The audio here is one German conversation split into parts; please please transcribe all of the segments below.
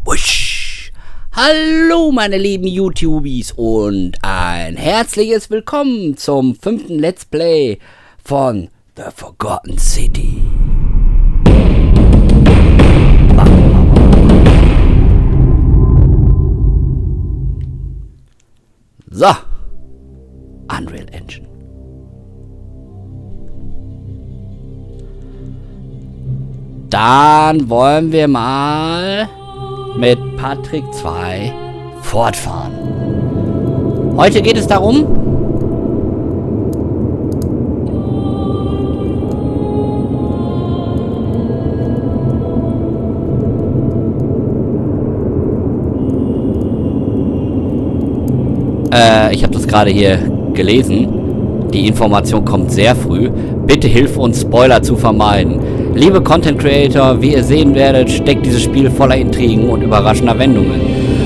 Wusch. Hallo meine lieben YouTubies und ein herzliches Willkommen zum 5. Let's Play von The Forgotten City. So, Unreal Engine. Dann wollen wir mal mit Patrick 2 fortfahren. Heute geht es darum, ich habe das gerade hier gelesen. Die Information kommt sehr früh. Bitte hilf uns, Spoiler zu vermeiden. Liebe Content Creator, wie ihr sehen werdet, steckt dieses Spiel voller Intrigen und überraschender Wendungen.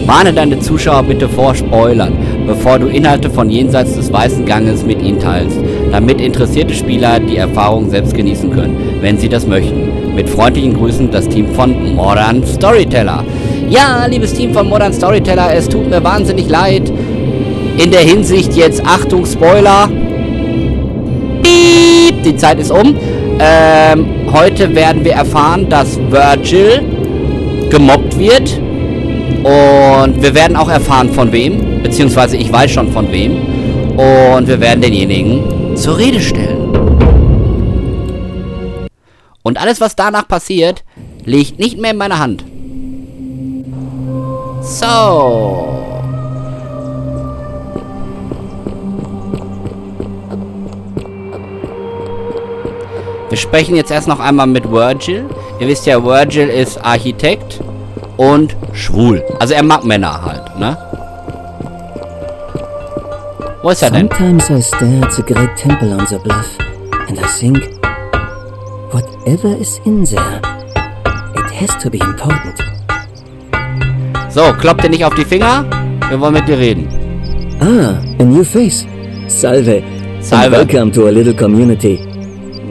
Warne deine Zuschauer bitte vor Spoilern, bevor du Inhalte von jenseits des Weißen Ganges mit ihnen teilst, damit interessierte Spieler die Erfahrung selbst genießen können, wenn sie das möchten. Mit freundlichen Grüßen das Team von Modern Storyteller. Ja, liebes Team von Modern Storyteller, es tut mir wahnsinnig leid. In der Hinsicht jetzt, Achtung, Spoiler. Piep, die Zeit ist um. Heute werden wir erfahren, dass Virgil gemobbt wird. Und wir werden auch erfahren, von wem. Beziehungsweise ich weiß schon von wem. Und wir werden denjenigen zur Rede stellen. Und alles, was danach passiert, liegt nicht mehr in meiner Hand. So. Wir sprechen jetzt erst noch einmal mit Virgil. Ihr wisst ja, Virgil ist Architekt und schwul. Also er mag Männer halt, ne? Wo ist er denn? Sometimes I stare at the great temple on the bluff and I think, whatever is in there, it has to be important. So, kloppt dir nicht auf die Finger. Wir wollen mit dir reden. Ah, a new face. Salve. Salve. And welcome to a little community.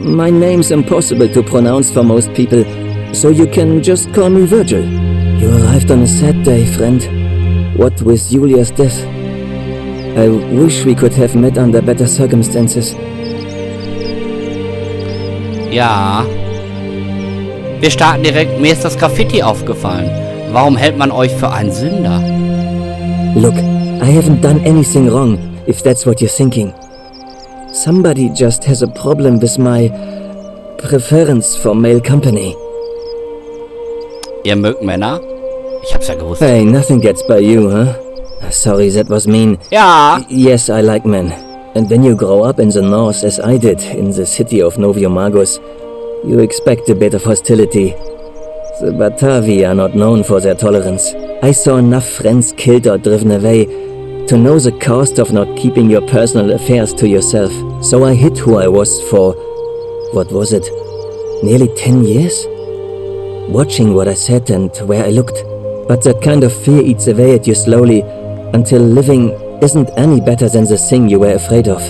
My name's impossible to pronounce for most people, so you can just call me Virgil. You arrived on a sad day, friend. What with Julia's death? I wish we could have met under better circumstances. Ja. Wir starten direkt. Mir ist das Graffiti aufgefallen. Warum hält man euch für einen Sünder? Look, I haven't done anything wrong, if that's what you're thinking. Somebody just has a problem with my preference for male company. Ihr mögt Männer? Ich hab's ja gewusst. Hey, nothing gets by you, huh? Sorry, that was mean. Ja. Yes, I like men. And when you grow up in the north, as I did, in the city of Noviomagus, you expect a bit of hostility. The Batavi are not known for their tolerance. I saw enough friends killed or driven away to know the cost of not keeping your personal affairs to yourself. So I hid who I was for, what was it, nearly 10 years? Watching what I said and where I looked. But that kind of fear eats away at you slowly, until living isn't any better than the thing you were afraid of.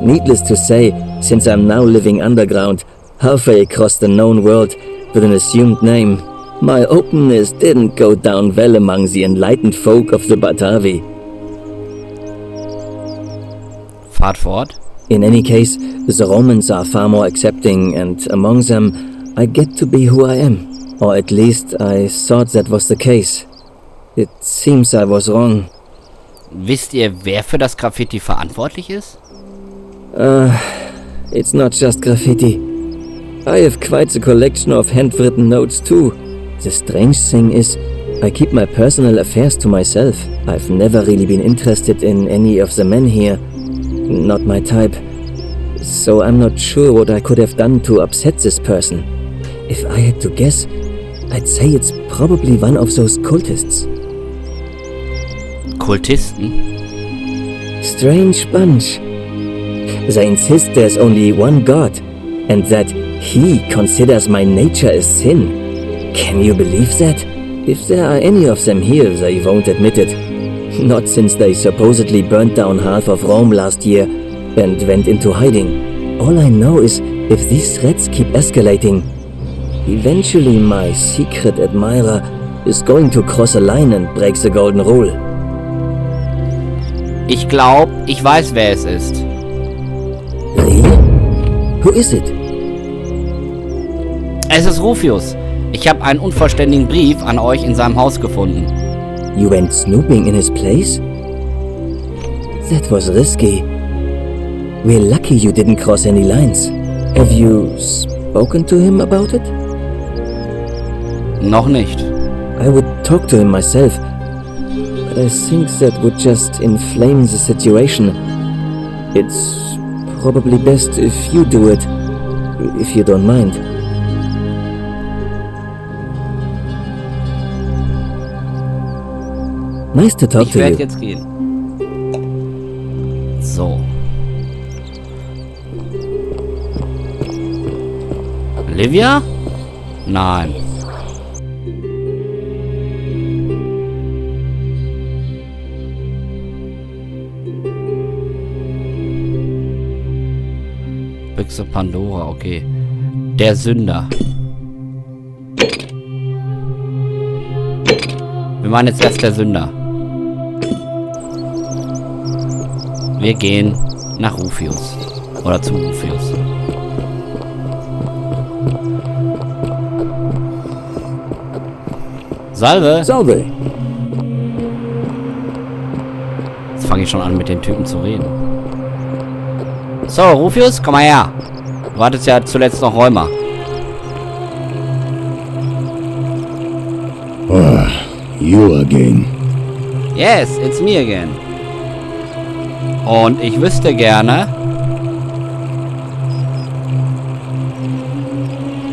Needless to say, since I'm now living underground, halfway across the known world, with an assumed name, my openness didn't go down well among the enlightened folk of the Batavi. Fahrt fort. In any case, the Romans are far more accepting, and among them, I get to be who I am. Or at least, I thought that was the case. It seems I was wrong. Wisst ihr, wer für das Graffiti verantwortlich ist? It's not just graffiti. I have quite a collection of handwritten notes too. The strange thing is, I keep my personal affairs to myself. I've never really been interested in any of the men here. Not my type. So I'm not sure what I could have done to upset this person. If I had to guess, I'd say it's probably one of those cultists. Kultisten? Strange bunch. They insist there's only one God, and that he considers my nature a sin. Can you believe that? If there are any of them here, they won't admit it. Not since they supposedly burnt down half of Rome last year and went into hiding. All I know is if these threats keep escalating, Eventually my secret admirer is going to cross a line and break the golden rule. Ich glaube, ich weiß, wer es ist. Really? Who is it? Es ist Rufius. Ich habe einen unvollständigen Brief an euch in seinem Haus gefunden. You went snooping in his place? That was risky. We're lucky you didn't cross any lines. Have you spoken to him about it? Noch nicht. I would talk to him myself, but I think that would just inflame the situation. It's probably best if you do it, if you don't mind. Nice to talk to you. Ich werde jetzt gehen. So. Olivia? Nein. Büchse Pandora, okay. Der Sünder. Wir meinen jetzt erst der Sünder. Wir gehen nach Rufius. Oder zu Rufius. Salve! Salve! Jetzt fange ich schon an, mit den Typen zu reden. So, Rufius, komm mal her. Du hattest ja zuletzt noch Rheuma. Ah, you again. Yes, it's me again. Und ich wüsste gerne...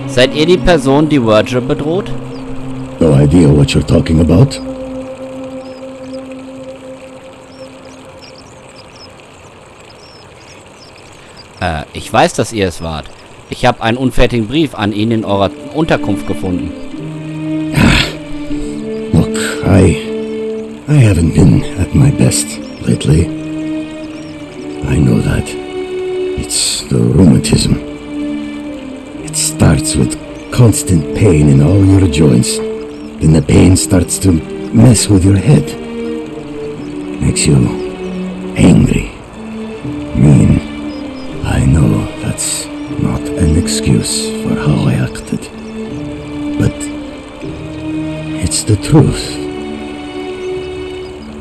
Seid ihr die Person, die Virgil bedroht? No idea what you're talking about. Ich weiß, dass ihr es wart. Ich habe einen unfertigen Brief an ihn in eurer Unterkunft gefunden. Look, I haven't been at my best lately. I know that. It's the rheumatism. It starts with constant pain in all your joints. Then the pain starts to mess with your head. Makes you angry, mean. I know that's not an excuse for how I acted. But it's the truth.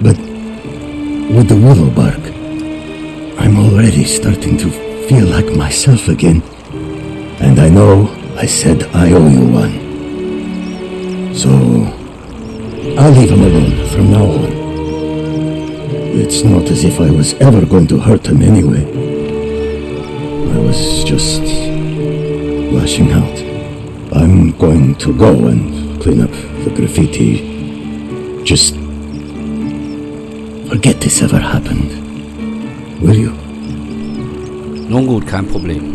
But with the willow bark, I'm already starting to feel like myself again. And I know I said I owe you one. So I'll leave him alone from now on. It's not as if I was ever going to hurt him anyway. I was just lashing out. I'm going to go and clean up the graffiti. Just forget this ever happened. Will you? Nun gut, kein Problem.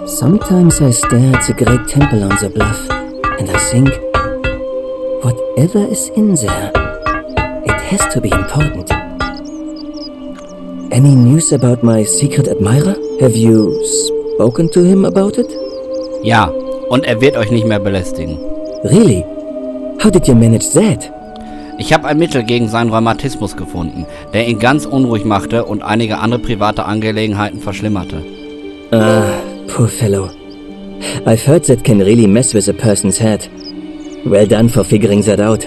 Sometimes I stare at the great temple on the bluff, and I think, whatever is in there, it has to be important. Any news about my secret admirer? Have you spoken to him about it? Ja, und er wird euch nicht mehr belästigen. Really? How did you manage that? Ich habe ein Mittel gegen seinen Rheumatismus gefunden, der ihn ganz unruhig machte und einige andere private Angelegenheiten verschlimmerte. Poor fellow. I've heard that can really mess with a person's head. Well done for figuring that out.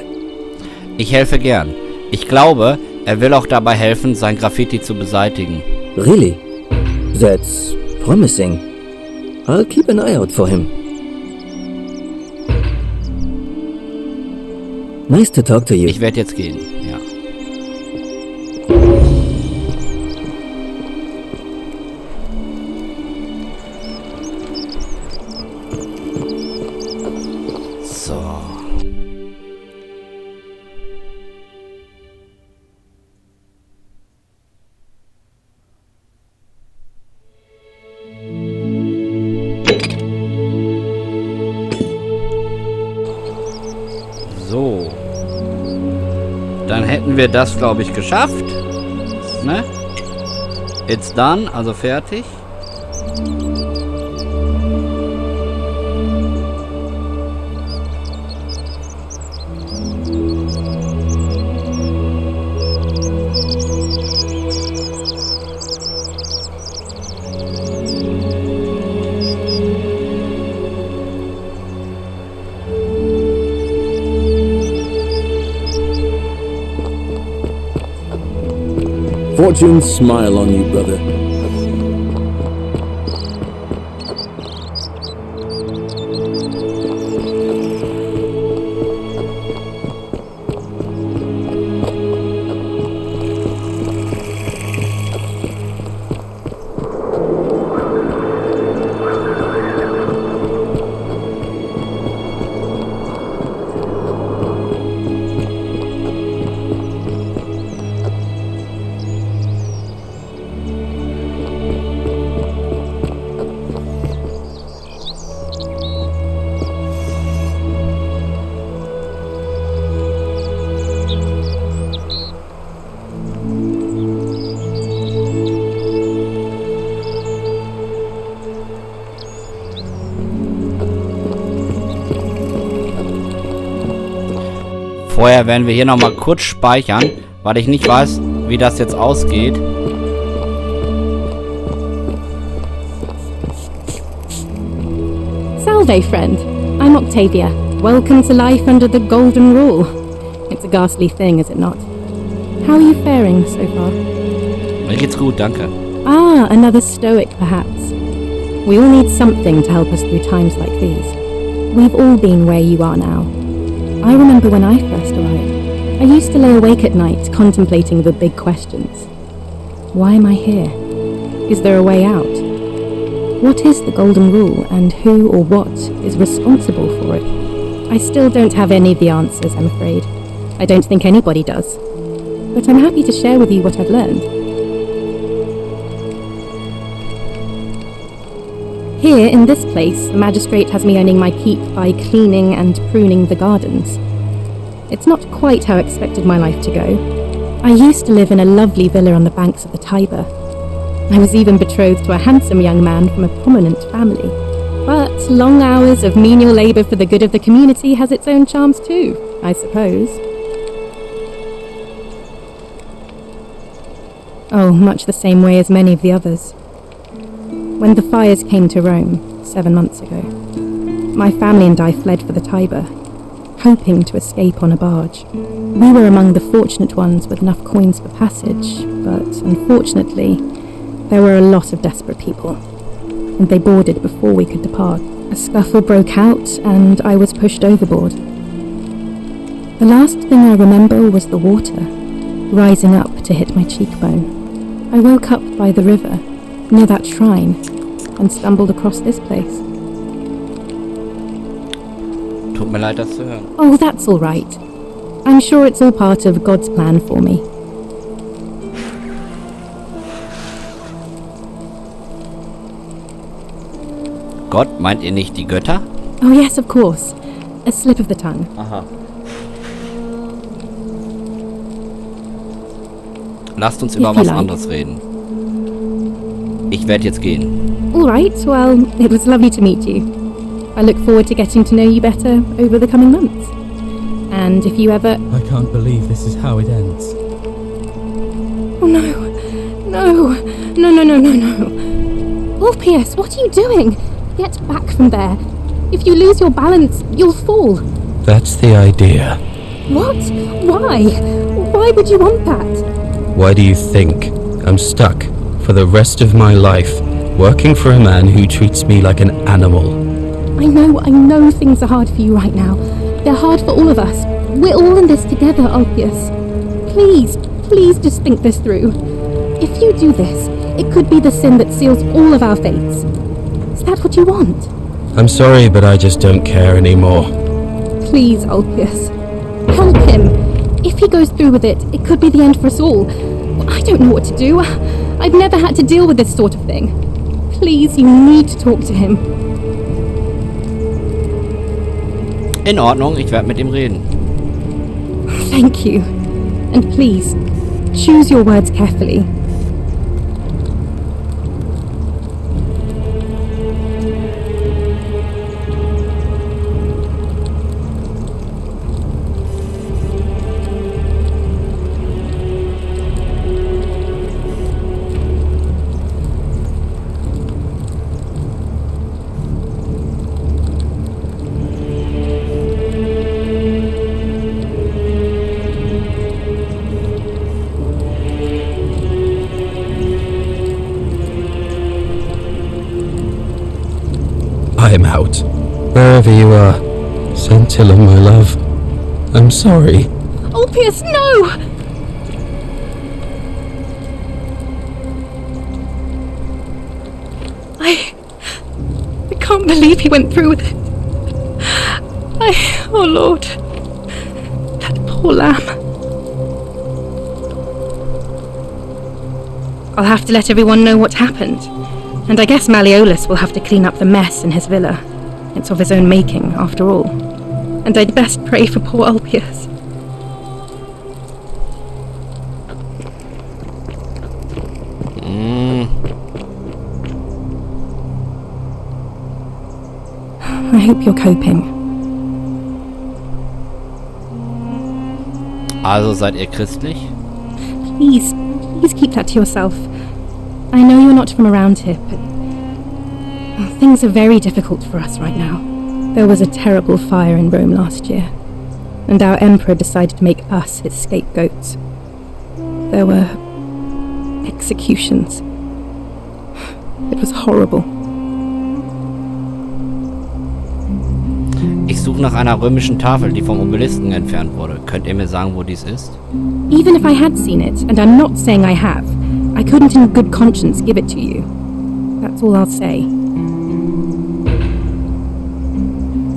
Ich helfe gern. Ich glaube, er will auch dabei helfen, sein Graffiti zu beseitigen. Really? That's promising. I'll keep an eye out for him. Nice to talk to you. Ich werde jetzt gehen, ja. So. wir das, glaube ich, geschafft. Ne? It's done, also fertig. Fortune smile on you, brother. Vorher werden wir hier nochmal kurz speichern, weil ich nicht weiß, wie das jetzt ausgeht. Salve, friend. I'm Octavia. Welcome to life under the golden rule. It's a ghastly thing, is it not? How are you faring so far? Mir geht's gut, danke. Ah, another stoic, perhaps. We all need something to help us through times like these. We've all been where you are now. I remember when I first arrived. I used to lay awake at night contemplating the big questions. Why am I here? Is there a way out? What is the golden rule and who or what is responsible for it? I still don't have any of the answers, I'm afraid. I don't think anybody does. But I'm happy to share with you what I've learned. Here, in this place, the magistrate has me earning my keep by cleaning and pruning the gardens. It's not quite how I expected my life to go. I used to live in a lovely villa on the banks of the Tiber. I was even betrothed to a handsome young man from a prominent family. But long hours of menial labour for the good of the community has its own charms too, I suppose. Oh, much the same way as many of the others. When the fires came to Rome 7 months ago, my family and I fled for the Tiber, hoping to escape on a barge. We were among the fortunate ones with enough coins for passage, but unfortunately, there were a lot of desperate people, and they boarded before we could depart. A scuffle broke out, and I was pushed overboard. The last thing I remember was the water, rising up to hit my cheekbone. I woke up by the river, near that shrine, and stumbled across this place. Tut mir leid, das zu hören. Oh, that's all right. I'm sure it's all part of God's plan for me. Gott, meint ihr nicht die Götter? Oh yes, of course. A slip of the tongue. Aha. Lasst uns über was anderes reden. Ich werde jetzt gehen. All right, well, it was lovely to meet you. I look forward to getting to know you better over the coming months. And if you ever... I can't believe this is how it ends. Oh no. No. Orpheus, what are you doing? Get back from there. If you lose your balance, you'll fall. That's the idea. What? Why? Why would you want that? Why do you think I'm stuck for the rest of my life working for a man who treats me like an animal? I know things are hard for you right now. They're hard for all of us. We're all in this together, Ulpius. Please just think this through. If you do this, it could be the sin that seals all of our fates. Is that what you want? I'm sorry, but I just don't care anymore. Please, Ulpius. Help him. If he goes through with it, it could be the end for us all. I don't know what to do. I've never had to deal with this sort of thing. Please, you need to talk to him. In Ordnung, ich werde mit ihm reden. Thank you. And please, choose your words carefully. I'm out. Wherever you are. Scintilla, my love. I'm sorry. Ulpius, no! I can't believe he went through with it. Oh Lord. That poor lamb. I'll have to let everyone know what happened. And I guess Malleolus will have to clean up the mess in his villa. It's of his own making, after all. And I'd best pray for poor Ulpius. I hope you're coping. Also seid ihr christlich? Please keep that to yourself. I know you're not from around here, but things are very difficult for us right now. There was a terrible fire in Rome last year, and our emperor decided to make us his scapegoats. There were executions. It was horrible. Ich suche nach einer römischen Tafel, die vom Obelisken entfernt wurde. Könnt ihr mir sagen, wo dies ist? Even if I had seen it, and I'm not saying I have, I couldn't in good conscience give it to you. That's all I'll say.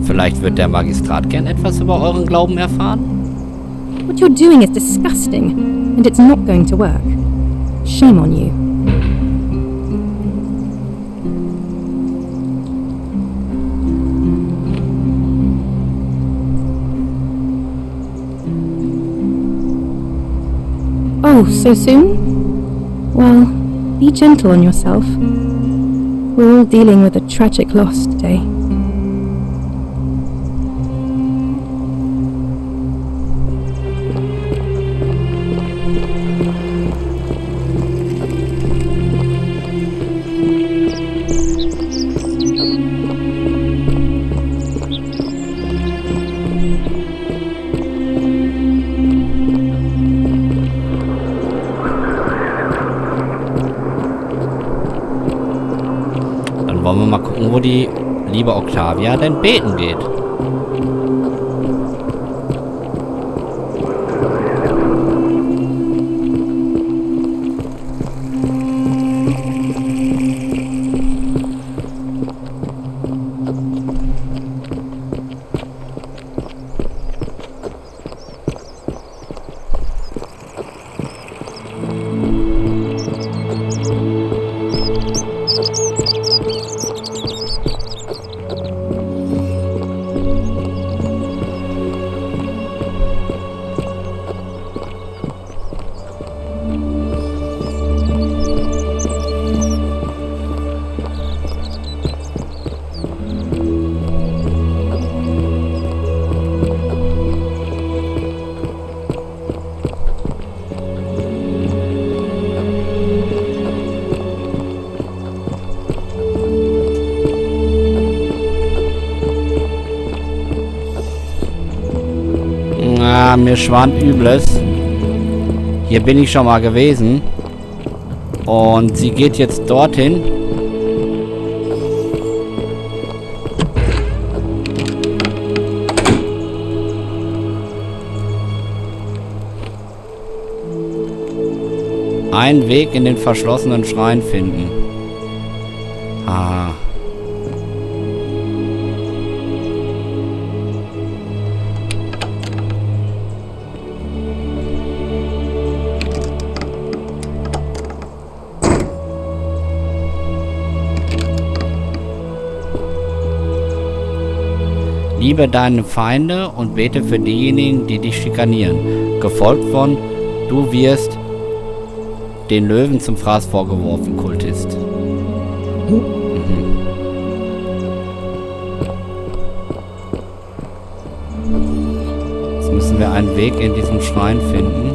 Vielleicht wird der Magistrat gern etwas über euren Glauben erfahren? What you're doing is disgusting, and it's not going to work. Shame on you. Oh, so soon? Well, be gentle on yourself. We're all dealing with a tragic loss today. Wollen wir mal gucken, wo die liebe Octavia denn beten geht. Mir schwant Übles. Hier bin ich schon mal gewesen. Und sie geht jetzt dorthin. Einen Weg in den verschlossenen Schrein finden. Ah. Liebe deine Feinde und bete für diejenigen, die dich schikanieren. Gefolgt von Du wirst den Löwen zum Fraß vorgeworfen, Kultist. Jetzt müssen wir einen Weg in diesem Schrein finden.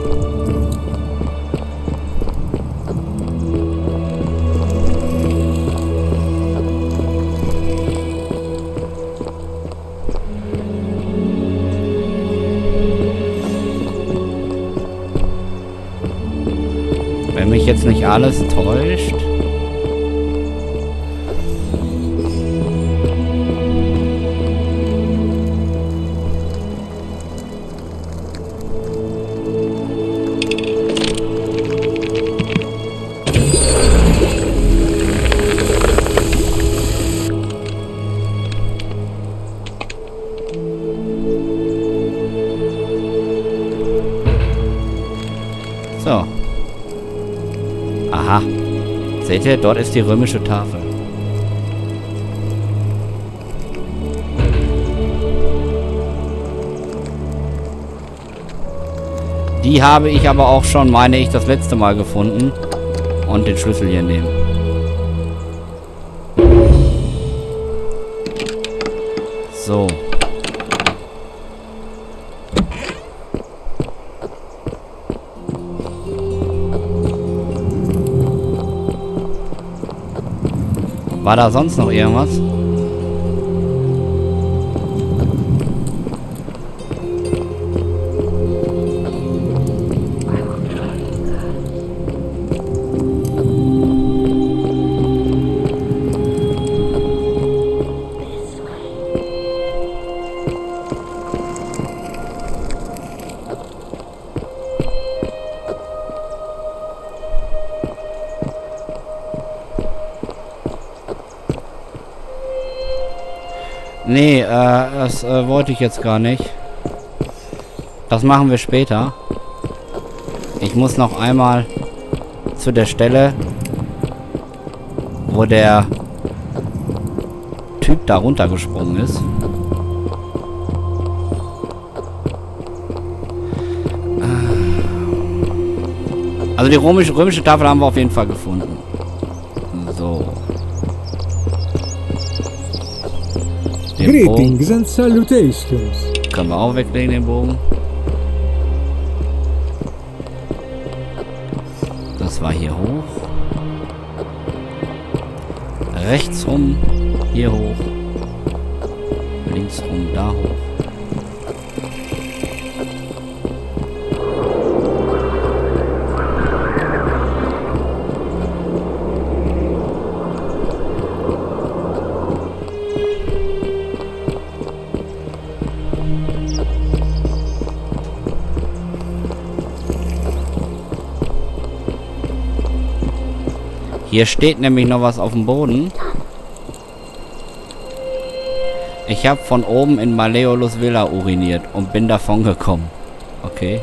Wenn mich jetzt nicht alles täuscht. So. Aha. Seht ihr, dort ist die römische Tafel. Die habe ich aber auch schon, meine ich, das letzte Mal gefunden. Und den Schlüssel hier nehmen. So. War da sonst noch irgendwas? Nee, das wollte ich jetzt gar nicht. Das machen wir später. Ich muss noch einmal zu der Stelle, wo der Typ da runtergesprungen ist. Also die römische Tafel haben wir auf jeden Fall gefunden. So. Den Greetings and salutations. Können wir auch weglegen, den Bogen. Das war hier hoch. Rechts rum, hier hoch. Links rum, da hoch. Hier steht nämlich noch was auf dem Boden. Ich habe von oben in Maleolus Villa uriniert und bin davon gekommen. Okay.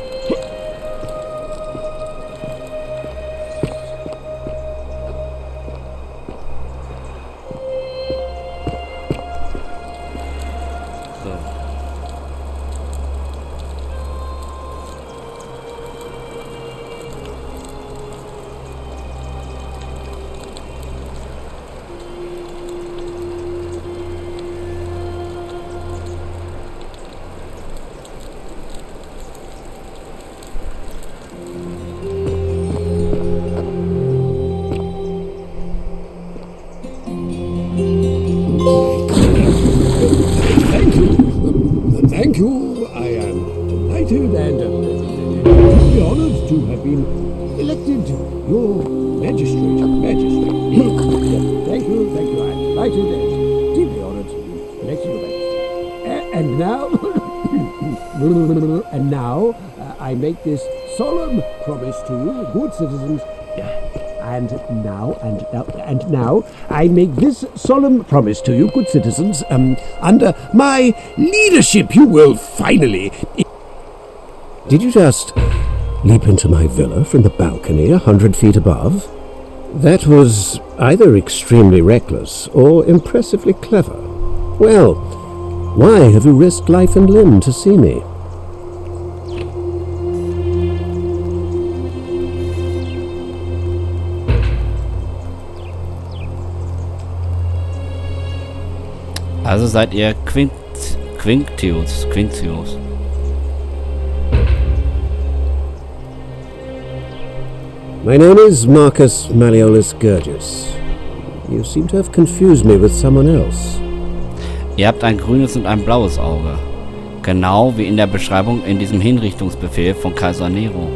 Thank you. I am delighted and deeply honored to have been elected your magistrate. Thank you. I am delighted and deeply honored to be elected your magistrate. And now, I make this solemn promise to you, good citizens. And now, I make this solemn promise to you, good citizens. Under my leadership, you will finally... Did you just leap into my villa from the balcony 100 feet above? That was either extremely reckless or impressively clever. Well, why have you risked life and limb to see me? Also seid ihr Quinctius. My name is Marcus Malleolus Gurgis. You seem to have confused me with someone else. Ihr habt ein grünes und ein blaues Auge. Genau wie in der Beschreibung in diesem Hinrichtungsbefehl von Kaiser Nero.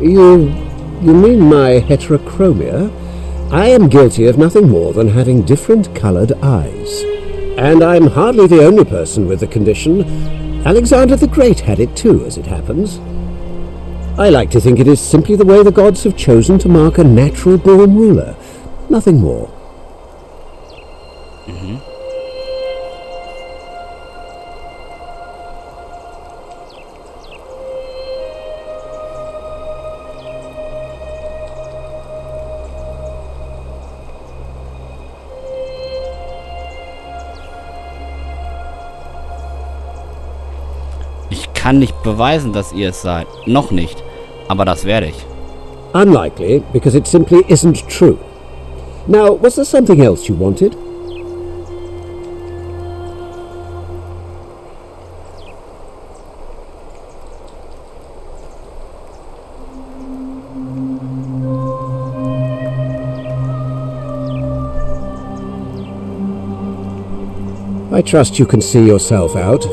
You mean my heterochromia? I am guilty of nothing more than having different colored eyes. And I'm hardly the only person with the condition. Alexander the Great had it too, as it happens. I like to think it is simply the way the gods have chosen to mark a natural-born ruler. Nothing more. Ich kann nicht beweisen, dass ihr es seid. Noch nicht. Aber das werde ich. Unlikely, because it simply isn't true. Now, was there something else you wanted? I trust you can see yourself out.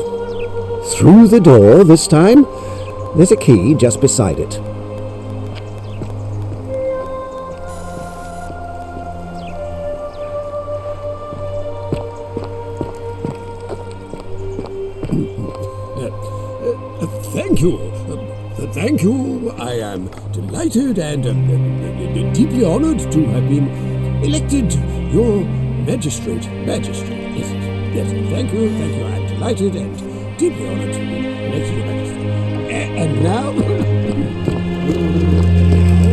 Through the door this time? There's a key just beside it. Thank you. Thank you. I am delighted and deeply honored to have been elected your magistrate. Yes. Thank you. I am delighted and deeply honored to be elected your magistrate. And now, I make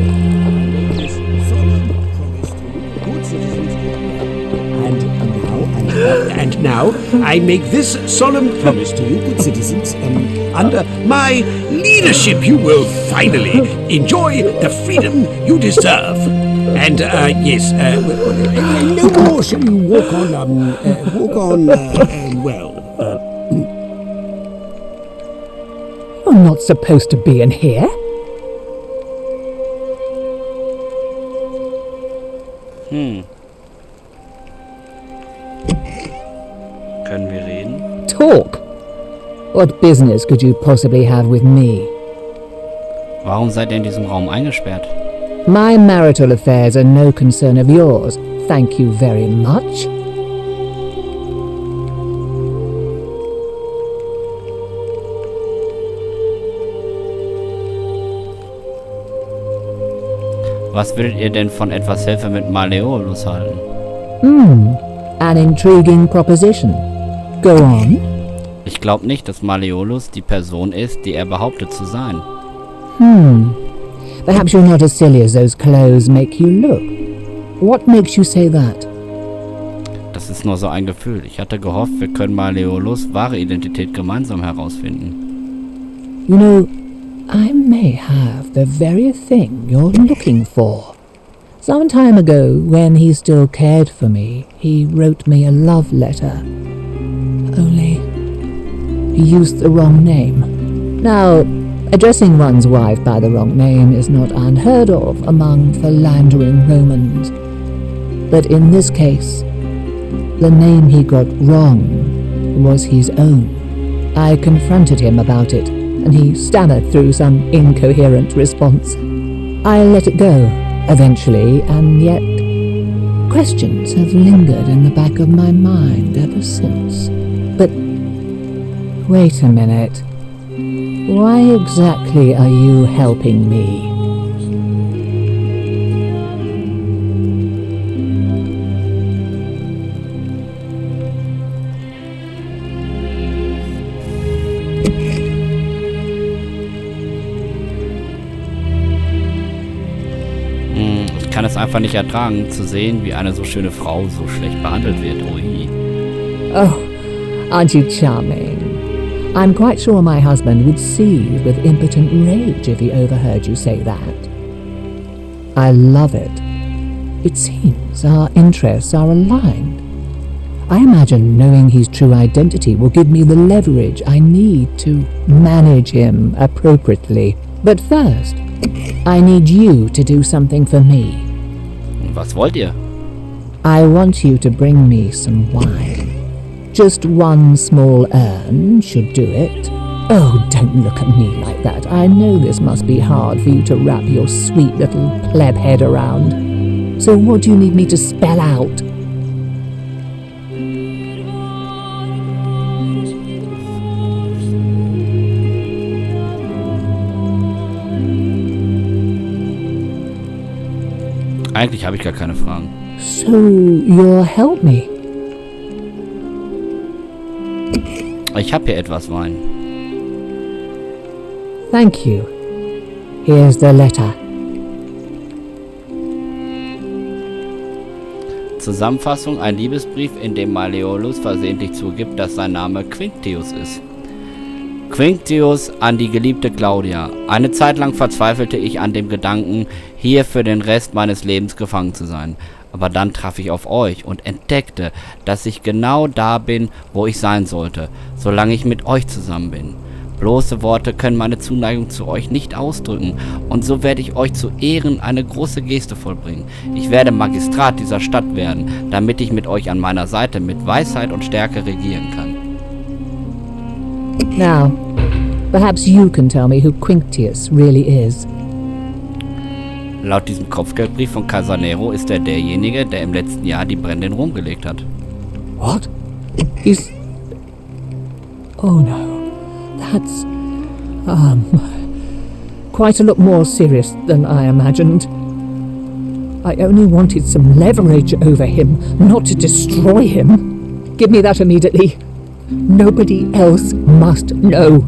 this solemn promise to you, good citizens. And now, I make this solemn promise to you, good citizens. Under my leadership, you will finally enjoy the freedom you deserve. And yes, no more shall you walk on, well. You're not supposed to be in here. Können wir reden? Talk. What business could you possibly have with me? Warum seid ihr in diesem Raum eingesperrt? My marital affairs are no concern of yours. Thank you very much. Was würdet ihr denn von etwas Hilfe mit Malleolus halten? An intriguing proposition. Go on. Ich glaube nicht, dass Malleolus die Person ist, die er behauptet zu sein. Perhaps you're not as silly as those clothes make you look. What makes you say that? Das ist nur so ein Gefühl. Ich hatte gehofft, wir können Malleolus' wahre Identität gemeinsam herausfinden. You know, I may have the very thing you're looking for. Some time ago, when he still cared for me, he wrote me a love letter. Only, he used the wrong name. Now, addressing one's wife by the wrong name is not unheard of among philandering Romans. But in this case, the name he got wrong was his own. I confronted him about it, and he stammered through some incoherent response. I let it go, eventually, and yet questions have lingered in the back of my mind ever since. But wait a minute. Why exactly are you helping me? Ich kann es einfach nicht ertragen, zu sehen, wie eine so schöne Frau so schlecht behandelt wird. Ui. Oh, aren't you charming? I'm quite sure my husband would seethe with impotent rage if he overheard you say that. I love it. It seems our interests are aligned. I imagine knowing his true identity will give me the leverage I need to manage him appropriately. But first, I need you to do something for me. Was wollt ihr? I want you to bring me some wine. Just one small urn should do it. Oh, don't look at me like that. I know this must be hard for you to wrap your sweet little pleb head around. So what do you need me to spell out? Eigentlich habe ich gar keine Fragen. So, you'll help me? Ich habe hier etwas Wein. Thank you. Here's the letter. Zusammenfassung: Ein Liebesbrief, in dem Malleolus versehentlich zugibt, dass sein Name Quinctius ist. Quinctius an die geliebte Claudia. Eine Zeit lang verzweifelte ich an dem Gedanken, hier für den Rest meines Lebens gefangen zu sein. Aber dann traf ich auf euch und entdeckte, dass ich genau da bin, wo ich sein sollte, solange ich mit euch zusammen bin. Bloße Worte können meine Zuneigung zu euch nicht ausdrücken, und so werde ich euch zu Ehren eine große Geste vollbringen. Ich werde Magistrat dieser Stadt werden, damit ich mit euch an meiner Seite mit Weisheit und Stärke regieren kann. Now, perhaps you can tell me who Quinctius really is. Laut diesem Kopfgeldbrief von Kaiser Nero ist er derjenige, der im letzten Jahr die Brände in Rom gelegt hat. What? He's... Oh no. That's... quite a lot more serious than I imagined. I only wanted some leverage over him, not to destroy him. Give me that immediately. Nobody else must know.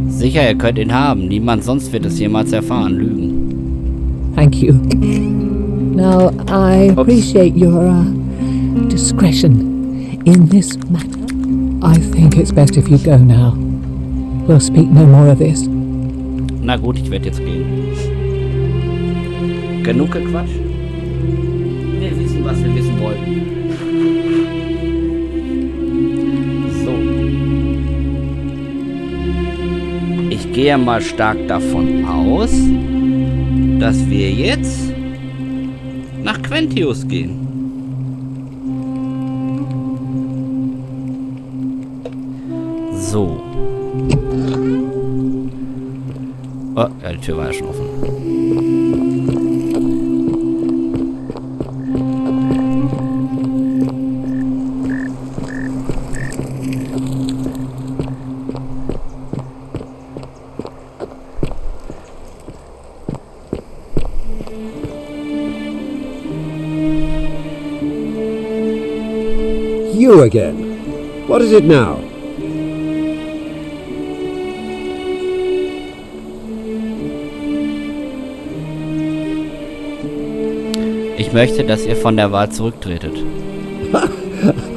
Sicher, ihr könnt ihn haben. Niemand sonst wird es jemals erfahren. Lügen. Thank you. Now, I appreciate your discretion in this matter. I think it's best if you go now. We'll speak no more of this. Na gut, ich werde jetzt gehen. Genug gequatscht? Wir wissen, was wir wissen wollten. So. Ich gehe mal stark davon aus, dass wir jetzt nach Quentius gehen. So. Oh, ja, die Tür war ja schon offen. You again. What is it now? Ich möchte, dass ihr von der Wahl zurücktretet.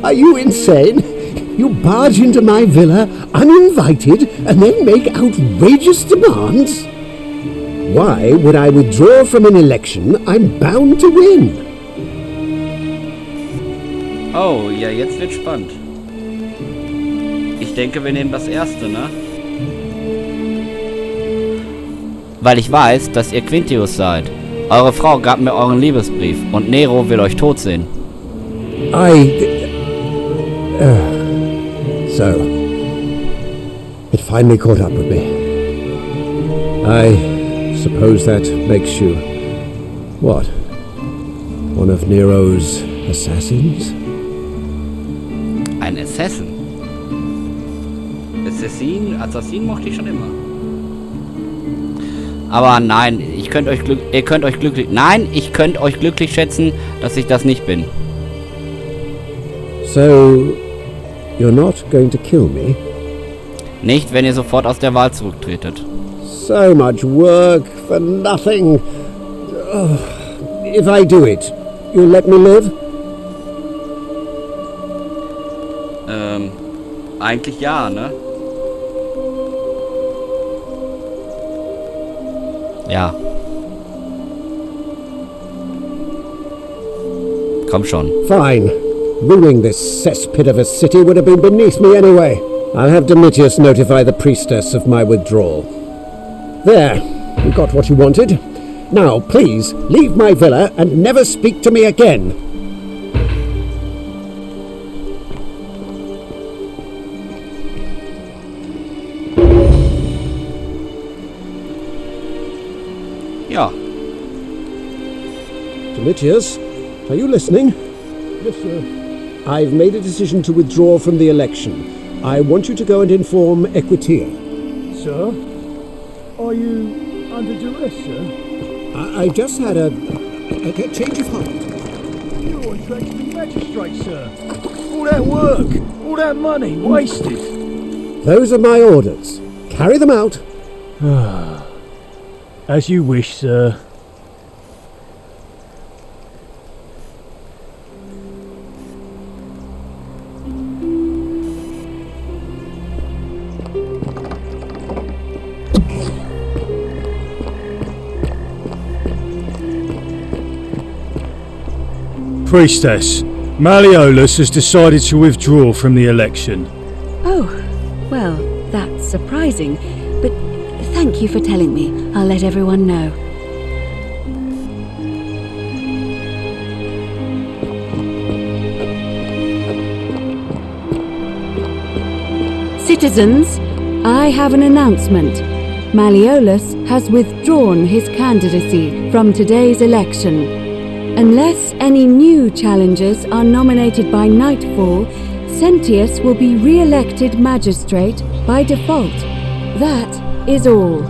Are you insane? You barge into my villa uninvited and then make outrageous demands? Why would I withdraw from an election I'm bound to win? Oh, ja, jetzt wird spannend. Ich denke, wir nehmen das erste, ne? Weil ich weiß, dass ihr Quintius seid. Eure Frau gab mir euren Liebesbrief und Nero will euch tot sehen. So, it finally caught up with me. I suppose that makes you, what, one of Nero's assassins? Ein Assassin? Assassin mochte ich schon immer. Aber nein, ich könnt euch glücklich schätzen, dass ich das nicht bin. So, you're not going to kill me? Nicht, wenn ihr sofort aus der Wahl zurücktretet. So much work for nothing. If I do it, you'll let me live? Eigentlich ja, ne? Ja. Komm schon. Fine. Ruining this cesspit of a city would have been beneath me anyway. I'll have Domitius notify the priestess of my withdrawal. There. You got what you wanted. Now, please, leave my villa and never speak to me again. Ja. Domitius, are you listening? Yes, sir. I've made a decision to withdraw from the election. I want you to go and inform Equitia. Sir? Are you under duress, sir? I just had a change of heart. You're on track to be magistrate, sir. All that work, all that money, wasted. Those are my orders. Carry them out. As you wish, sir. Priestess, Malleolus has decided to withdraw from the election. Oh, well, that's surprising, but thank you for telling me. I'll let everyone know. Citizens, I have an announcement. Malleolus has withdrawn his candidacy from today's election. Unless any new challengers are nominated by nightfall, Sentius will be re-elected magistrate by default. That is all.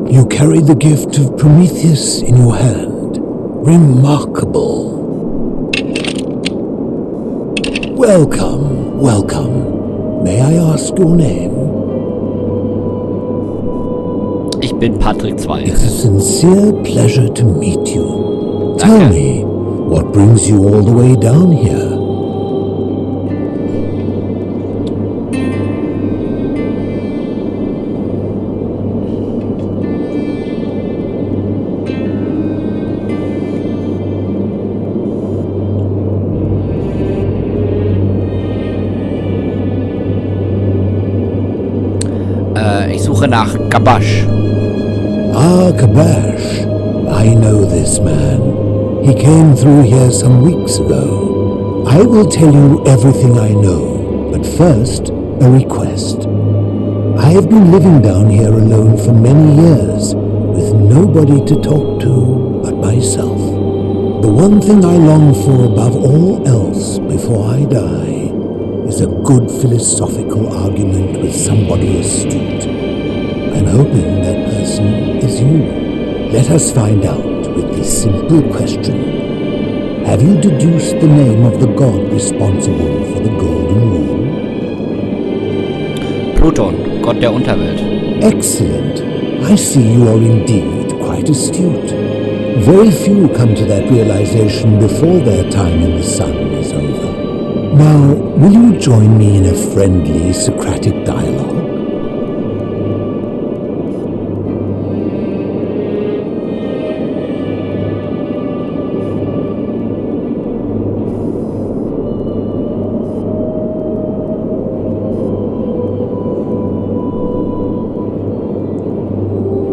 You carry the gift of Prometheus in your hand. Remarkable. Welcome, welcome. May I ask your name? Ich bin Patrick 2. It's a sincere pleasure to meet you. Tell me, what brings you all the way down here? Suche nach Khabash. Ah, Khabash. I know this man. He came through here some weeks ago. I will tell you everything I know, but first, a request. I have been living down here alone for many years, with nobody to talk to but myself. The one thing I long for above all else before I die is a good philosophical argument with somebody astute. I'm hoping that person is you. Let us find out with this simple question. Have you deduced the name of the god responsible for the Golden Rule? Pluton, Gott der Unterwelt. Excellent. I see you are indeed quite astute. Very few come to that realization before their time in the sun is over. Now, will you join me in a friendly Socratic dialogue?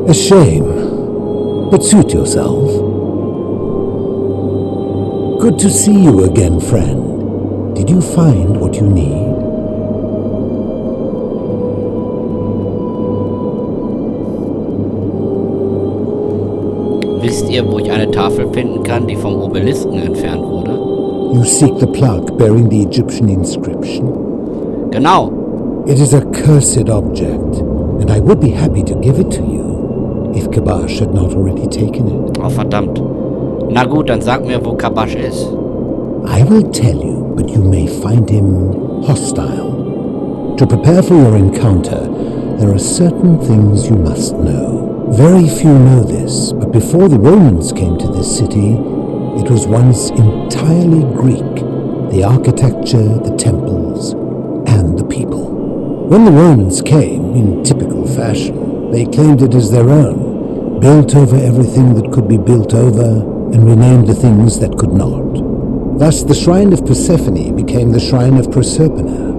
A shame, but suit yourself. Good to see you again, friend. Did you find what you need? Wisst ihr, wo ich eine Tafel finden kann, die vom Obelisken entfernt wurde? You seek the plaque bearing the Egyptian inscription? Genau. It is a cursed object, and I would be happy to give it to you, if Khabash had not already taken it. Oh, verdammt. Na gut, dann sag mir, wo Khabash ist. I will tell you, but you may find him hostile. To prepare for your encounter, there are certain things you must know. Very few know this, but before the Romans came to this city, it was once entirely Greek. The architecture, the temples, and the people. When the Romans came, in typical fashion, they claimed it as their own, built over everything that could be built over, and renamed the things that could not. Thus, the shrine of Persephone became the shrine of Proserpina.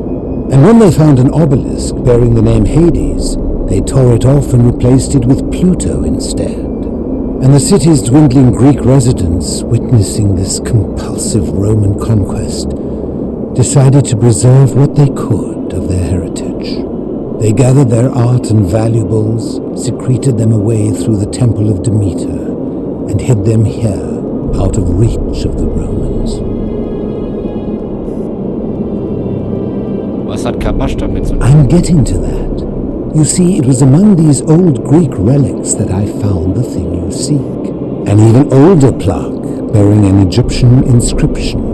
And when they found an obelisk bearing the name Hades, they tore it off and replaced it with Pluto instead. And the city's dwindling Greek residents, witnessing this compulsive Roman conquest, decided to preserve what they could of their heritage. They gathered their art and valuables, secreted them away through the temple of Demeter, and hid them here, out of reach of the Romans. Was hat Khabash damit zu tun? I'm getting to that. You see, it was among these old Greek relics that I found the thing you seek. An even older plaque bearing an Egyptian inscription.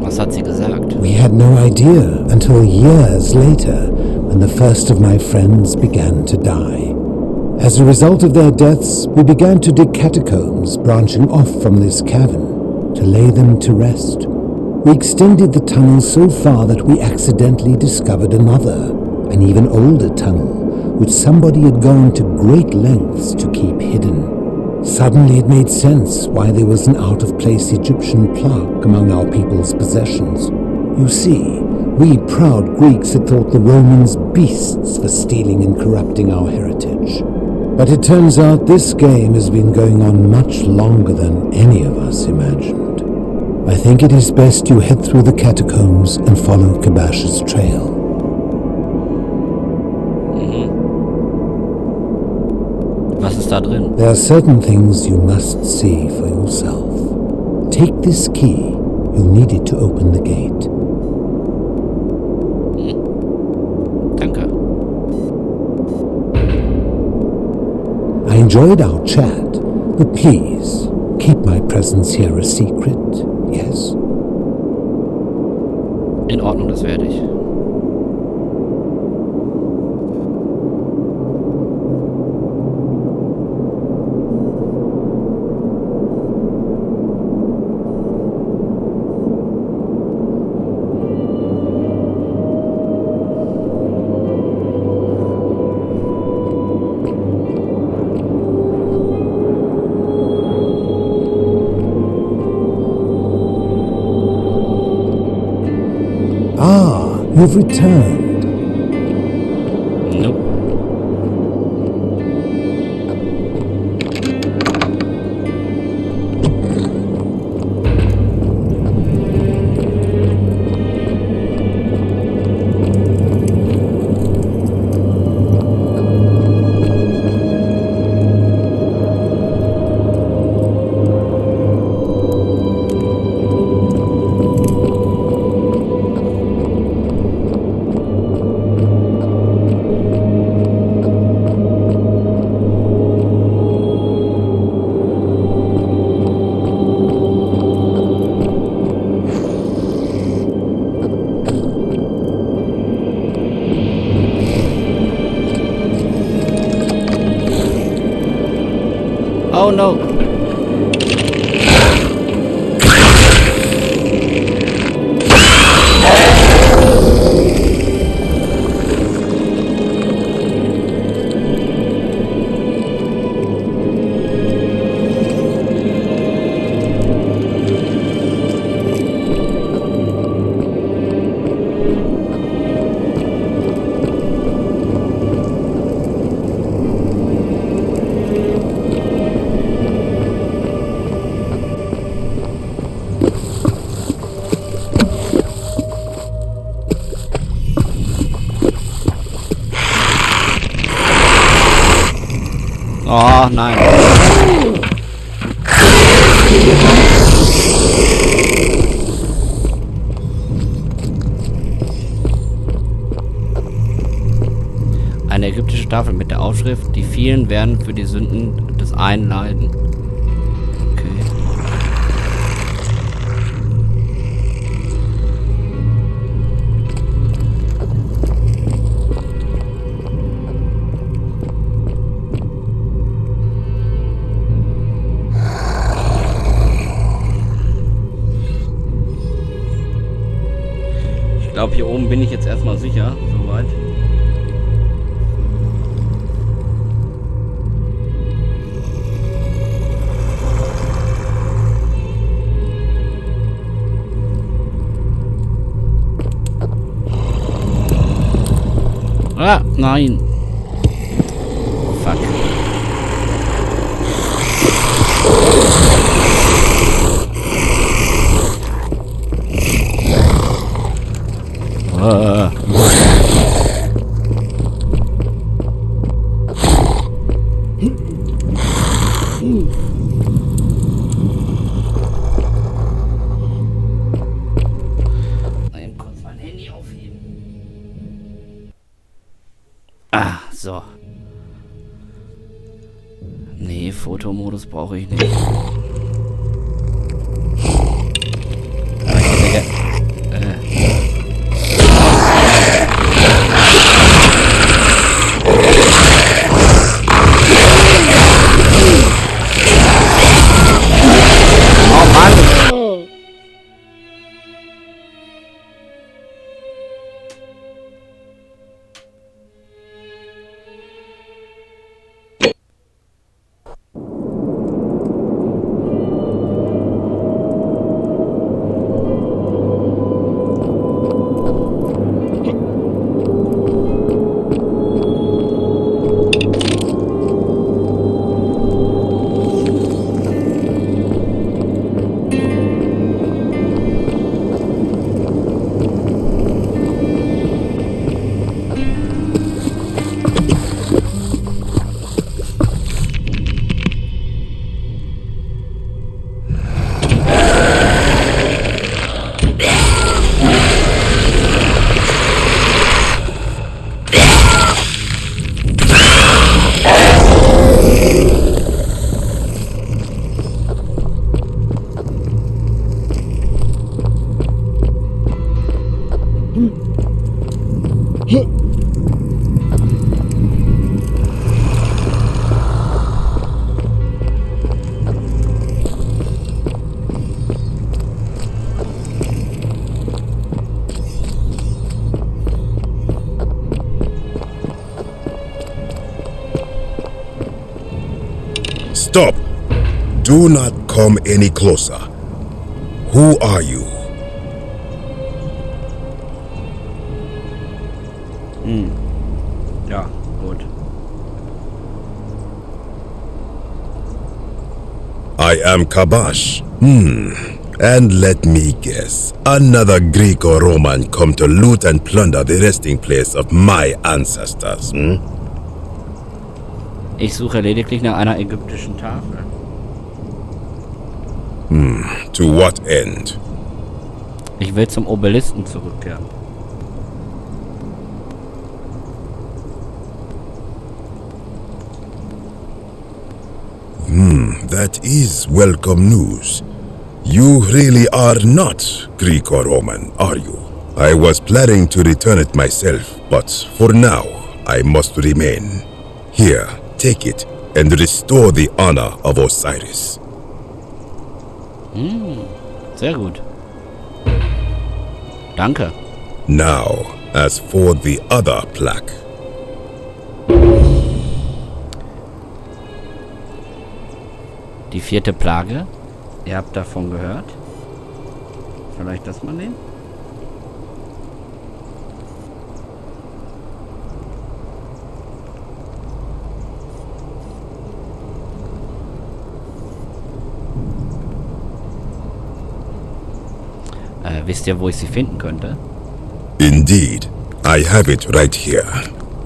Was hat sie gesagt? We had no idea until years later, when the first of my friends began to die. As a result of their deaths, we began to dig catacombs branching off from this cavern to lay them to rest. We extended the tunnel so far that we accidentally discovered another, an even older tunnel, which somebody had gone to great lengths to keep hidden. Suddenly it made sense why there was an out-of-place Egyptian plaque among our people's possessions. You see, we proud Greeks had thought the Romans beasts for stealing and corrupting our heritage. But it turns out this game has been going on much longer than any of us imagined. I think it is best you head through the catacombs and follow Khabash's trail. Was ist da drin? There are certain things you must see for yourself. Take this key. You'll need it to open the gate. Danke. I enjoyed our chat, but please, keep my presence here a secret, yes? In Ordnung, das werde ich. Ah, you've returned. Nope. Oh no. Oh nein. Eine ägyptische Tafel mit der Aufschrift: Die vielen werden für die Sünden des einen leiden. Okay. Ich glaube, hier oben bin ich jetzt erstmal sicher, soweit. Ah, nein. Fuck. Eben kurz mein Handy aufheben. Ah, so. Nee, Fotomodus brauche ich nicht. Stop! Do not come any closer. Who are you? Ja, gut. I am Khabash. And let me guess, another Greek or Roman come to loot and plunder the resting place of my ancestors, Ich suche lediglich nach einer ägyptischen Tafel. To what end? Ich will zum Obelisken zurückkehren. That is welcome news. You really are not Greek or Roman, are you? I was planning to return it myself, but for now, I must remain. Here, take it and restore the honor of Osiris. Sehr gut. Danke. Now, as for the other plaque. Die 4. Plage. Ihr habt davon gehört. Vielleicht das mal nehmen? Wisst ihr, wo ich sie finden könnte? Indeed, I have it right here.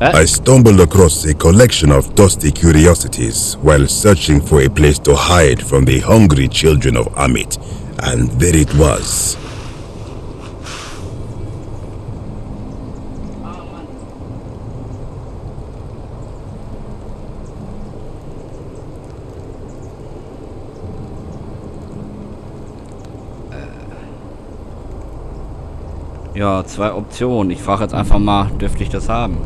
Huh? I stumbled across a collection of dusty curiosities while searching for a place to hide from the hungry children of Amit, and there it was. Ja, 2 Optionen. Ich frage jetzt einfach mal, dürfte ich das haben?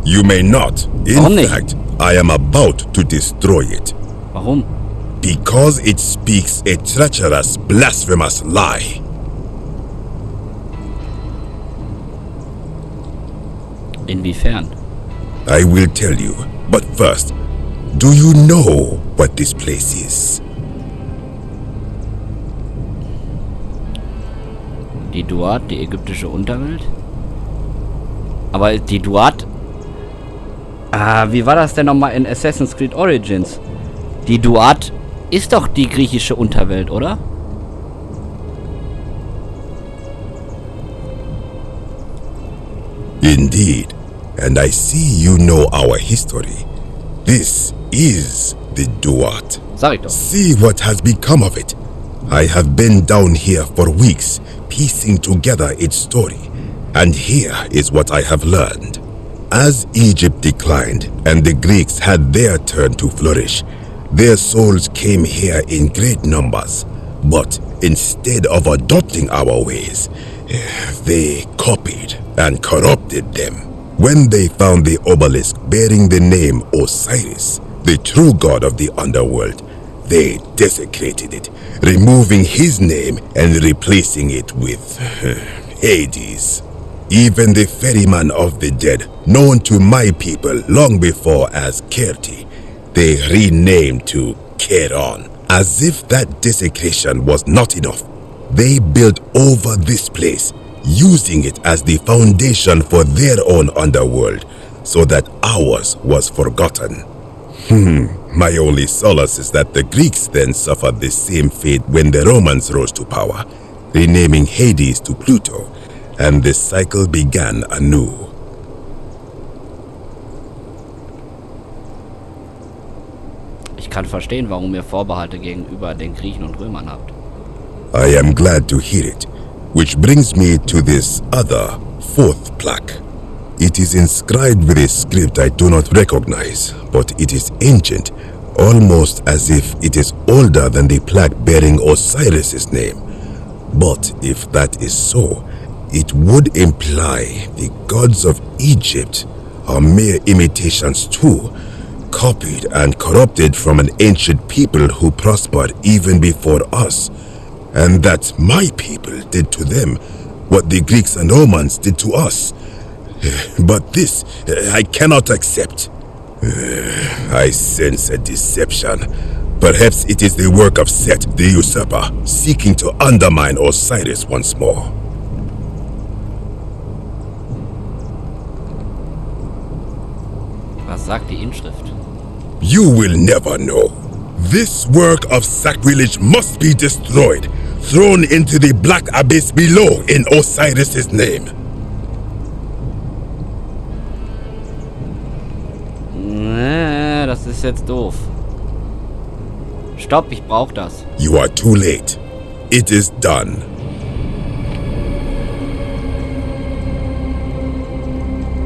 You may not. Warum In nicht? fact, I am about to destroy it. Warum? Because it speaks a treacherous, blasphemous lie. Inwiefern? I will tell you, but first, do you know what this place is? Die DUAT, die ägyptische Unterwelt? Aber die DUAT... wie war das denn nochmal in Assassin's Creed Origins? Die DUAT ist doch die griechische Unterwelt, oder? Indeed, and I see you know our history. This is the DUAT. Sag ich doch. See what has become of it. I have been down here for weeks, piecing together its story, and here is what I have learned. As Egypt declined and the Greeks had their turn to flourish, their souls came here in great numbers, but instead of adopting our ways, they copied and corrupted them. When they found the obelisk bearing the name Osiris, the true god of the underworld, they desecrated it, removing his name and replacing it with Hades. Even the ferryman of the dead, known to my people long before as Kerti, they renamed to Keron. As if that desecration was not enough, they built over this place, using it as the foundation for their own underworld, so that ours was forgotten. My only solace is that the Greeks then suffered the same fate when the Romans rose to power, renaming Hades to Pluto, and the cycle began anew. Ich kann verstehen, warum ihr Vorbehalte gegenüber den Griechen und Römern habt. I am glad to hear it, which brings me to this other, 4th plaque. It is inscribed with a script I do not recognize, but it is ancient, almost as if it is older than the plaque bearing Osiris's name. But if that is so, it would imply the gods of Egypt are mere imitations too, copied and corrupted from an ancient people who prospered even before us, and that my people did to them what the Greeks and Romans did to us. But this I cannot accept. I sense a deception. Perhaps it is the work of Set, the usurper, seeking to undermine Osiris once more. Was sagt die Inschrift? You will never know. This work of sacrilege must be destroyed, thrown into the black abyss below in Osiris' name. Nee, das ist jetzt doof. Stopp, ich brauch das. You are too late. It is done.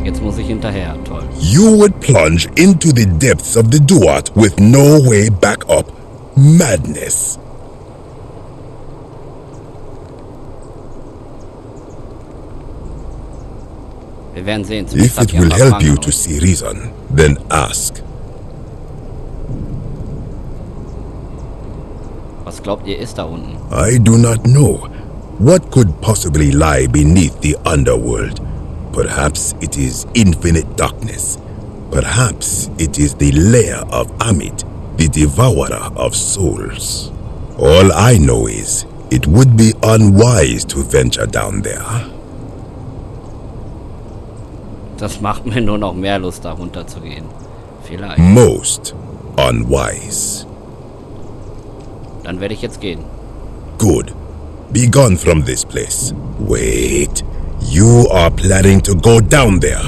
Jetzt muss ich hinterher, toll. You would plunge into the depths of the DUAT with no way back up. Madness. Wir werden sehen. If it will help you to see reason, then ask. Was glaubt ihr ist da unten? I do not know. What could possibly lie beneath the underworld? Perhaps it is infinite darkness. Perhaps it is the lair of Amit, the devourer of souls. All I know is, it would be unwise to venture down there. Das macht mir nur noch mehr Lust, da runter zu gehen. Vielleicht. Most unwise. Dann werde ich jetzt gehen. Good. Be gone from this place. Wait. You are planning to go down there.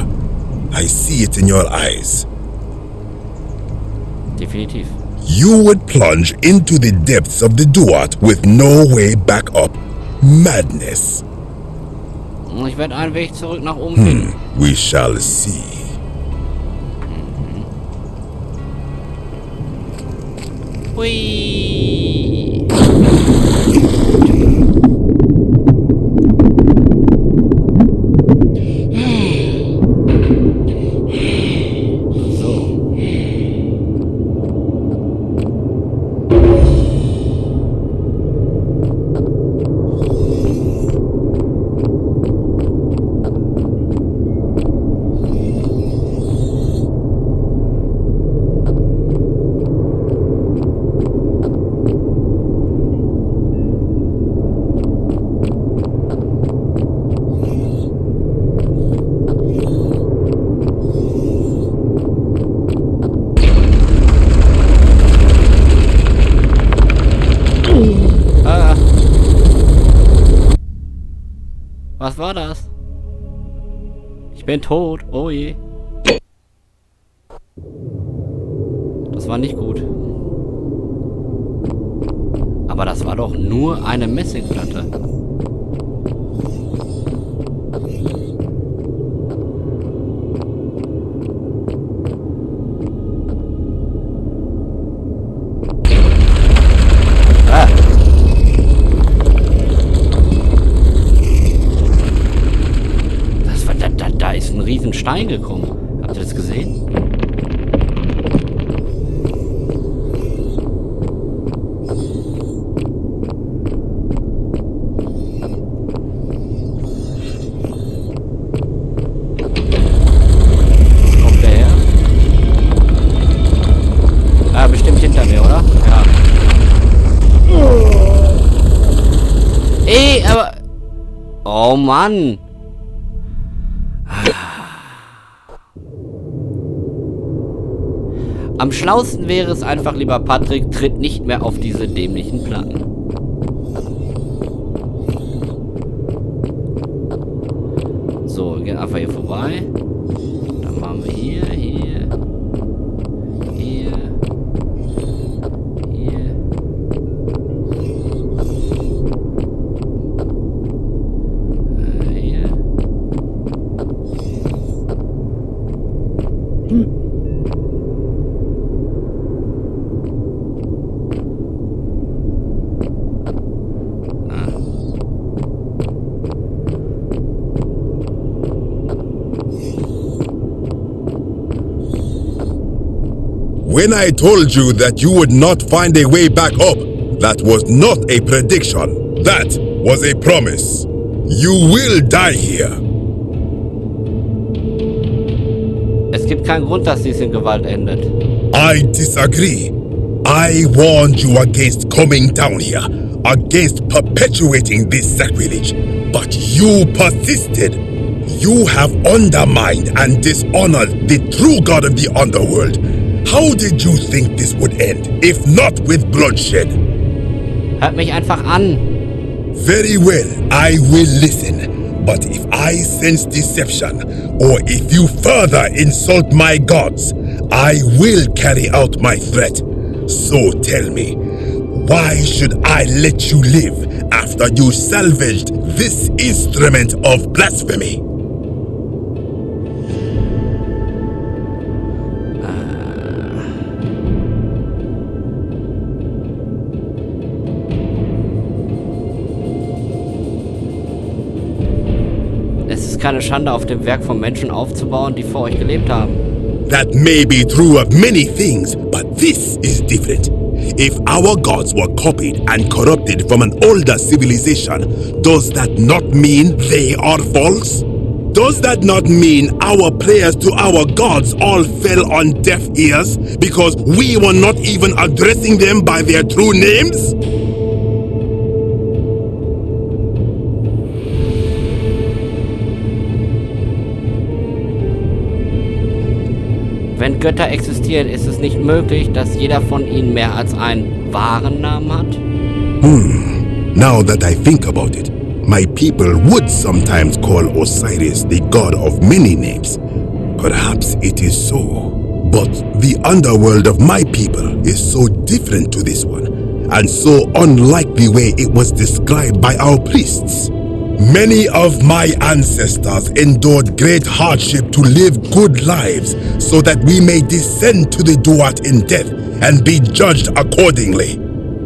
I see it in your eyes. Definitiv. You would plunge into the depths of the DUAT with no way back up. Madness. Ich werde einen Weg zurück nach oben finden. We shall see. Hui. Was war das? Ich bin tot. Oh je. Das war nicht gut. Aber das war doch nur eine Messingplatte. Da ist ein riesen Stein gekommen. Habt ihr das gesehen? Kommt der her? Ah, bestimmt hinter mir, oder? Ja. Ey, aber... Oh Mann! Am schlausten wäre es einfach, lieber Patrick, tritt nicht mehr auf diese dämlichen Platten. So, wir gehen einfach hier vorbei. Dann machen wir hier, hier, hier, hier. Hier. When I told you that you would not find a way back up, that was not a prediction. That was a promise. You will die here. Es gibt keinen Grund, dass dies in Gewalt endet. I disagree. I warned you against coming down here, against perpetuating this sacrilege, but you persisted. You have undermined and dishonored the true God of the underworld. How did you think this would end, if not with bloodshed? Hört mich einfach an. Very well, I will listen. But if I sense deception, or if you further insult my gods, I will carry out my threat. So tell me, why should I let you live after you salvaged this instrument of blasphemy? Es ist keine Schande, auf dem Werk von Menschen aufzubauen, die vor euch gelebt haben. That may be true of many things, but this is different. If our gods were copied and corrupted from an older civilization, does that not mean they are false? Does that not mean our prayers to our gods all fell on deaf ears because we were not even addressing them by their true names? Wenn Götter existieren, ist es nicht möglich, dass jeder von ihnen mehr als einen wahren Namen hat? Now that I think about it, my people would sometimes call Osiris the god of many names. Perhaps it is so. But the underworld of my people is so different to this one, and so unlike the way it was described by our priests. Many of my ancestors endured great hardship to live good lives so that we may descend to the DUAT in death and be judged accordingly.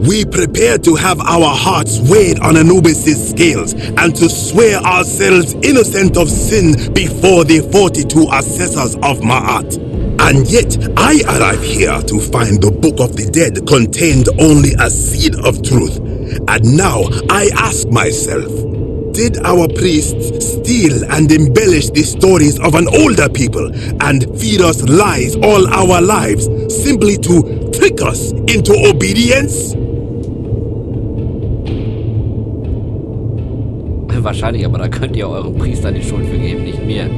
We prepare to have our hearts weighed on Anubis' scales and to swear ourselves innocent of sin before the 42 assessors of Ma'at. And yet, I arrive here to find the Book of the Dead contained only a seed of truth. And now I ask myself, did our priests steal and embellish the stories of an older people and feed us lies all our lives simply to trick us into obedience? Wahrscheinlich, aber da könnt ihr euren Priestern die Schuld für geben, nicht mir.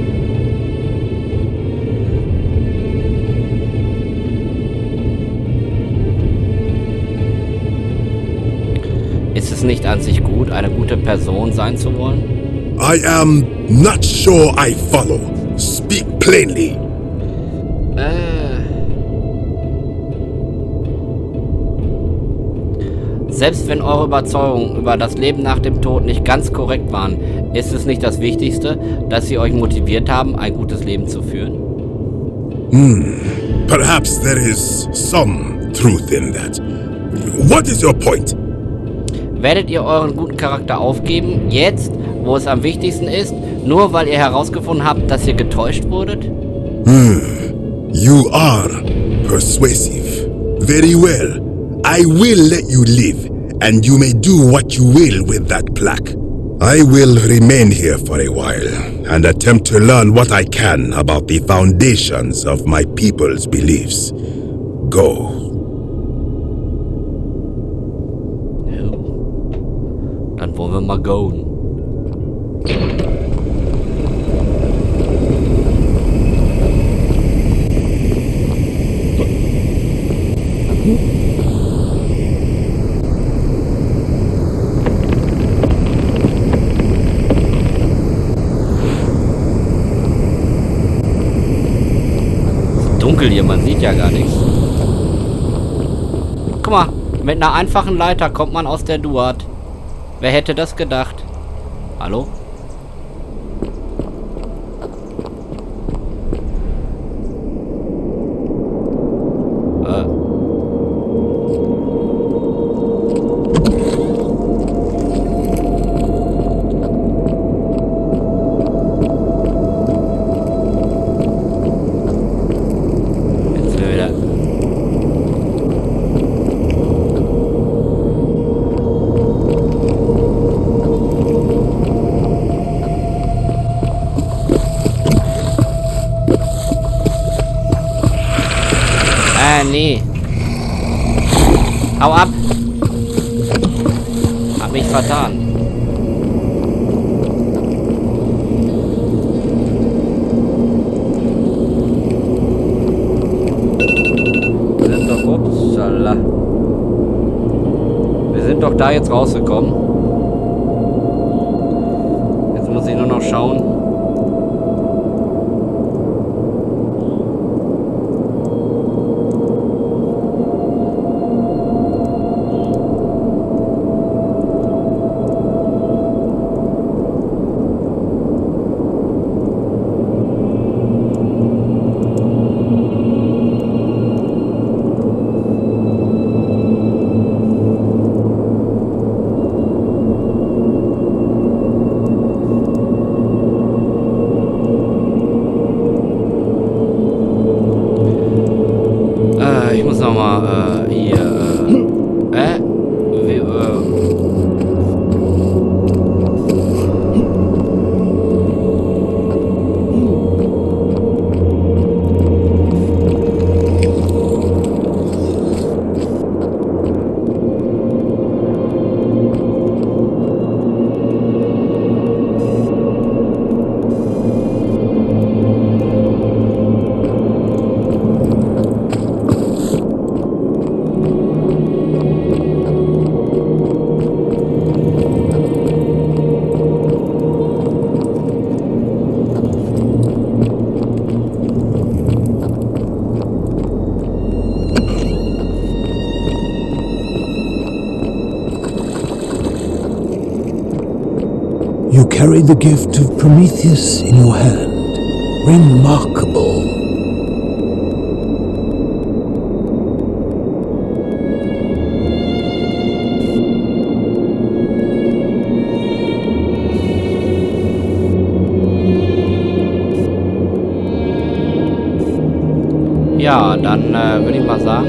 Ist es nicht an sich gut, eine gute Person sein zu wollen? I am not sure I follow. Speak plainly. Selbst wenn eure Überzeugungen über das Leben nach dem Tod nicht ganz korrekt waren, ist es nicht das Wichtigste, dass sie euch motiviert haben, ein gutes Leben zu führen? Perhaps there is some truth in that. What is your point? Werdet ihr euren guten Charakter aufgeben, jetzt, wo es am wichtigsten ist, nur weil ihr herausgefunden habt, dass ihr getäuscht wurdet? You are persuasive. Very well. I will let you live, and you may do what you will with that plaque. I will remain here for a while, and attempt to learn what I can about the foundations of my people's beliefs. Go. Dann wollen wir mal gehen. Dunkel hier, man sieht ja gar nichts. Guck mal, mit einer einfachen Leiter kommt man aus der DUAT. Wer hätte das gedacht? Hallo? Nee. Hau ab. Hab mich vertan. da jetzt rausgekommen. Jetzt muss ich nur noch schauen. Ich muss nochmal, hier, You carry the gift of Prometheus in your hand. Remarkable. ja, dann würde ich mal sagen.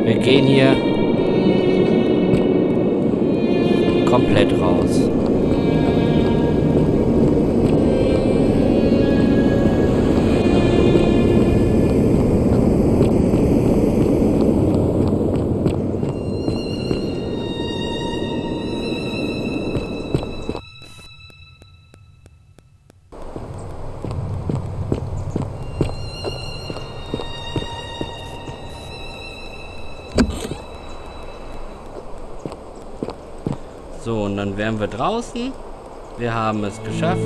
Wir gehen hier komplett raus. So, und dann wären wir draußen. Wir haben es geschafft.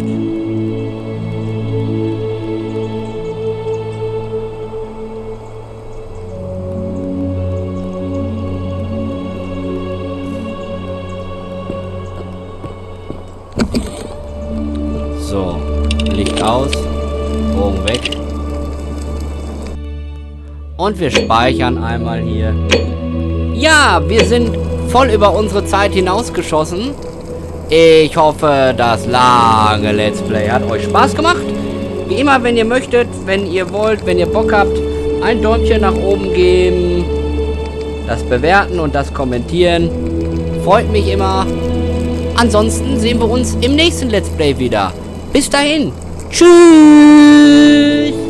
So, Licht aus, Bogen weg. Und wir speichern einmal hier. Ja, wir sind voll über unsere Zeit hinausgeschossen. Ich hoffe, das lange Let's Play hat euch Spaß gemacht. Wie immer, wenn ihr möchtet, wenn ihr wollt, wenn ihr Bock habt, ein Däumchen nach oben geben, das bewerten und das kommentieren. Freut mich immer. Ansonsten sehen wir uns im nächsten Let's Play wieder. Bis dahin. Tschüss.